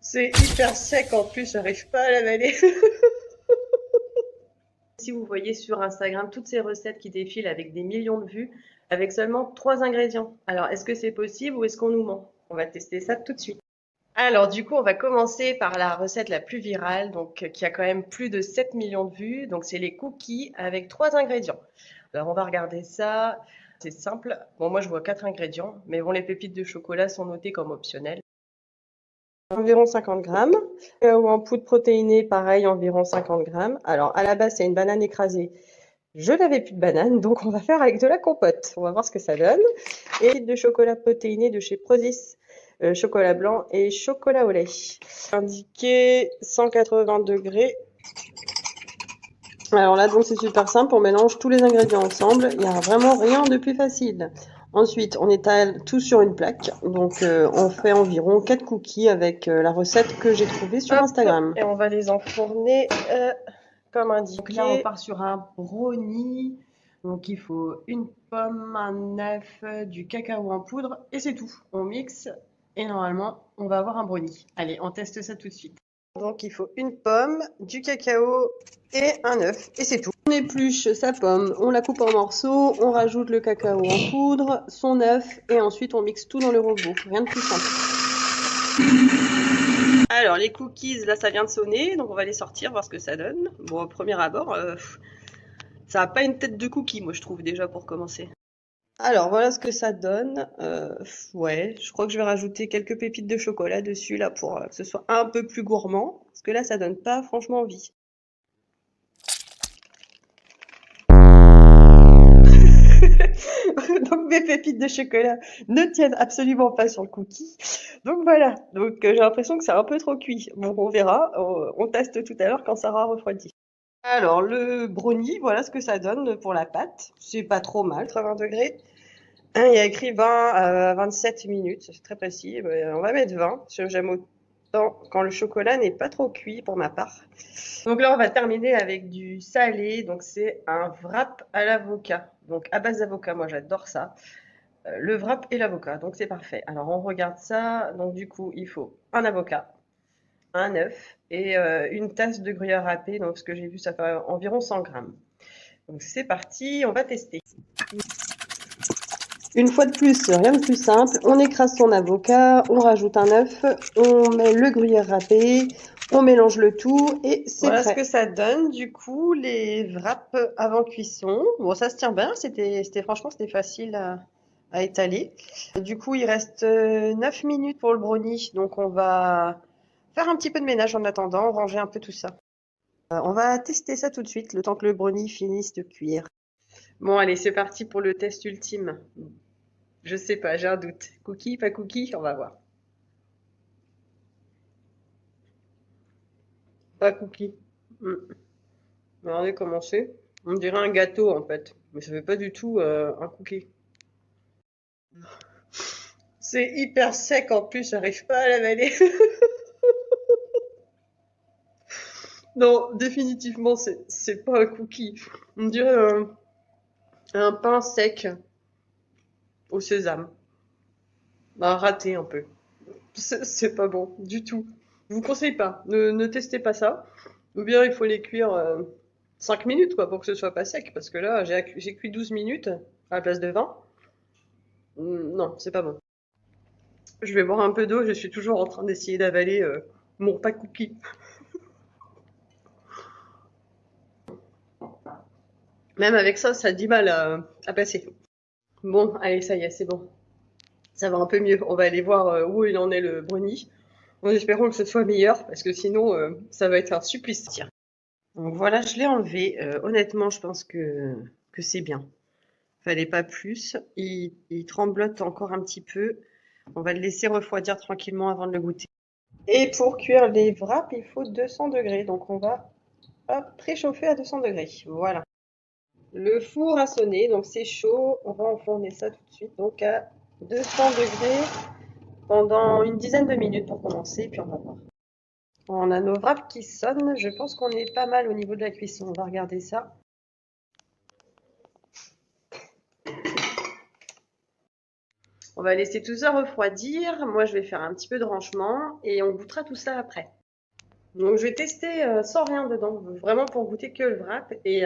C'est hyper sec en plus, j'arrive pas à l'avaler. Si vous voyez sur Instagram toutes ces recettes qui défilent avec des millions de vues, avec seulement 3 ingrédients. Alors, est-ce que c'est possible ou est-ce qu'on nous ment? On va tester ça tout de suite. Alors, du coup, on va commencer par la recette la plus virale, donc qui a quand même plus de 7 millions de vues. Donc, c'est les cookies avec 3 ingrédients. Alors, on va regarder ça. C'est simple. Bon, moi, je vois 4 ingrédients, mais bon, les pépites de chocolat sont notées comme optionnelles. Environ 50 grammes. Ou en poudre protéinée, pareil, environ 50 grammes. Alors, à la base, c'est une banane écrasée. Je n'avais plus de banane, donc on va faire avec de la compote. On va voir ce que ça donne. Et de chocolat protéiné de chez Prozis, chocolat blanc et chocolat au lait. Indiqué 180 degrés. Alors là, donc c'est super simple. On mélange tous les ingrédients ensemble. Il n'y a vraiment rien de plus facile. Ensuite, on étale tout sur une plaque. Donc, on fait environ 4 cookies avec la recette que j'ai trouvée sur Instagram. Et on va les enfourner comme indiqué. Donc là, on part sur un brownie. Donc, il faut une pomme, un œuf, du cacao en poudre et c'est tout. On mixe et normalement, on va avoir un brownie. Allez, on teste ça tout de suite. Donc, il faut une pomme, du cacao et un œuf et c'est tout. On épluche sa pomme, on la coupe en morceaux, on rajoute le cacao en poudre, son œuf et ensuite on mixe tout dans le robot. Rien de plus simple. Alors les cookies, là ça vient de sonner, donc on va les sortir, voir ce que ça donne. Bon, au premier abord, ça n'a pas une tête de cookie, moi je trouve déjà pour commencer. Alors voilà ce que ça donne. Ouais, je crois que je vais rajouter quelques pépites de chocolat dessus là pour que ce soit un peu plus gourmand, parce que là ça donne pas franchement envie. Donc mes pépites de chocolat ne tiennent absolument pas sur le cookie. Donc voilà, donc j'ai l'impression que c'est un peu trop cuit. Bon, on verra, on teste tout à l'heure quand ça aura refroidi. Alors le brownie, voilà ce que ça donne pour la pâte. C'est pas trop mal, 80 degrés. Il y a écrit 20 à 27 minutes, c'est très précis. On va mettre 20, parce que j'aime autant quand le chocolat n'est pas trop cuit pour ma part. Donc là, on va terminer avec du salé. Donc c'est un wrap à l'avocat. Donc à base d'avocat, moi j'adore ça. Le wrap et l'avocat, donc c'est parfait. Alors on regarde ça. Donc du coup, il faut un avocat, un œuf et une tasse de gruyère râpée. Donc ce que j'ai vu, ça fait environ 100 grammes. Donc c'est parti, on va tester. Une fois de plus, rien de plus simple. On écrase son avocat, on rajoute un œuf, on met le gruyère râpé, on mélange le tout et c'est prêt. Voilà ce que ça donne du coup, les wraps avant cuisson. Bon, ça se tient bien, franchement, c'était facile à étaler. Du coup, il reste 9 minutes pour le brownie, donc on va faire un petit peu de ménage en attendant, ranger un peu tout ça. On va tester ça tout de suite, le temps que le brownie finisse de cuire. Bon, allez, c'est parti pour le test ultime. Je sais pas, j'ai un doute. Cookie, pas cookie, on va voir. Pas cookie. Regardez comment c'est. On dirait un gâteau en fait, mais ça fait pas du tout un cookie. C'est hyper sec en plus, j'arrive pas à l'avaler. Non, définitivement, c'est pas un cookie. On dirait un pain sec au sésame. Bah, raté un peu. C'est pas bon du tout. Je vous conseille pas. Ne testez pas ça. Ou bien il faut les cuire 5 minutes quoi, pour que ce soit pas sec. Parce que là, j'ai cuit 12 minutes à la place de 20. Non, c'est pas bon. Je vais boire un peu d'eau. Je suis toujours en train d'essayer d'avaler mon pas cookie. Même avec ça, ça a du mal à passer. Bon, allez, ça y est, c'est bon. Ça va un peu mieux. On va aller voir où il en est le brownie. En espérant que ce soit meilleur, parce que sinon, ça va être un supplice. Tiens. Donc voilà, je l'ai enlevé. Honnêtement, je pense que c'est bien. Fallait pas plus. Il tremblote encore un petit peu. On va le laisser refroidir tranquillement avant de le goûter. Et pour cuire les wraps, il faut 200 degrés. Donc on va préchauffer à 200 degrés. Voilà. Le four a sonné, donc c'est chaud. On va enfourner ça tout de suite. Donc à 200 degrés pendant une dizaine de minutes pour commencer, puis on va voir. On a nos wraps qui sonnent. Je pense qu'on est pas mal au niveau de la cuisson. On va regarder ça. On va laisser tout ça refroidir. Moi, je vais faire un petit peu de ranchement et on goûtera tout ça après. Donc, je vais tester sans rien dedans, vraiment pour goûter que le wrap. Et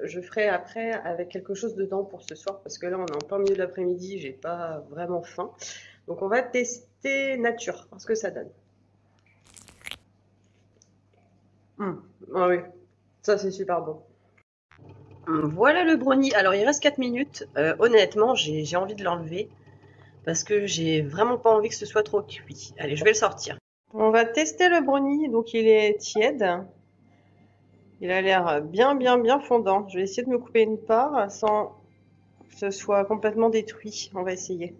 je ferai après avec quelque chose dedans pour ce soir parce que là, on est en plein milieu de l'après-midi, j'ai pas vraiment faim. Donc, on va tester nature, voir ce que ça donne. Ah oui, ça c'est super bon. Voilà le brownie. Alors, il reste 4 minutes. Honnêtement, j'ai envie de l'enlever parce que j'ai vraiment pas envie que ce soit trop cuit. Allez, je vais le sortir. On va tester le brownie. Donc, il est tiède. Il a l'air bien, bien, bien fondant. Je vais essayer de me couper une part sans que ce soit complètement détruit. On va essayer.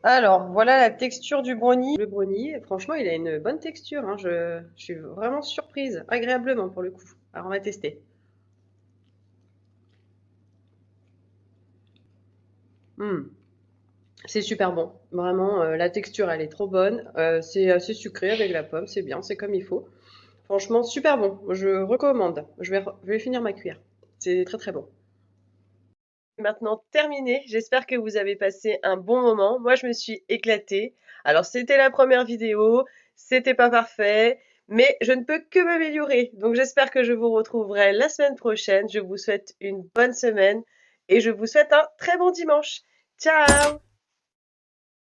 Alors, voilà la texture du brownie. Le brownie, franchement, il a une bonne texture, hein. Je suis vraiment surprise, agréablement pour le coup. Alors, on va tester. Hmm. C'est super bon. Vraiment, la texture, elle est trop bonne. C'est assez sucré avec la pomme, c'est bien, c'est comme il faut. Franchement, super bon. Je recommande. Je vais finir ma cuillère. C'est très très bon. Maintenant terminé. J'espère que vous avez passé un bon moment. Moi, je me suis éclatée. Alors, c'était la première vidéo, c'était pas parfait, mais je ne peux que m'améliorer. Donc, j'espère que je vous retrouverai la semaine prochaine. Je vous souhaite une bonne semaine et je vous souhaite un très bon dimanche. Ciao!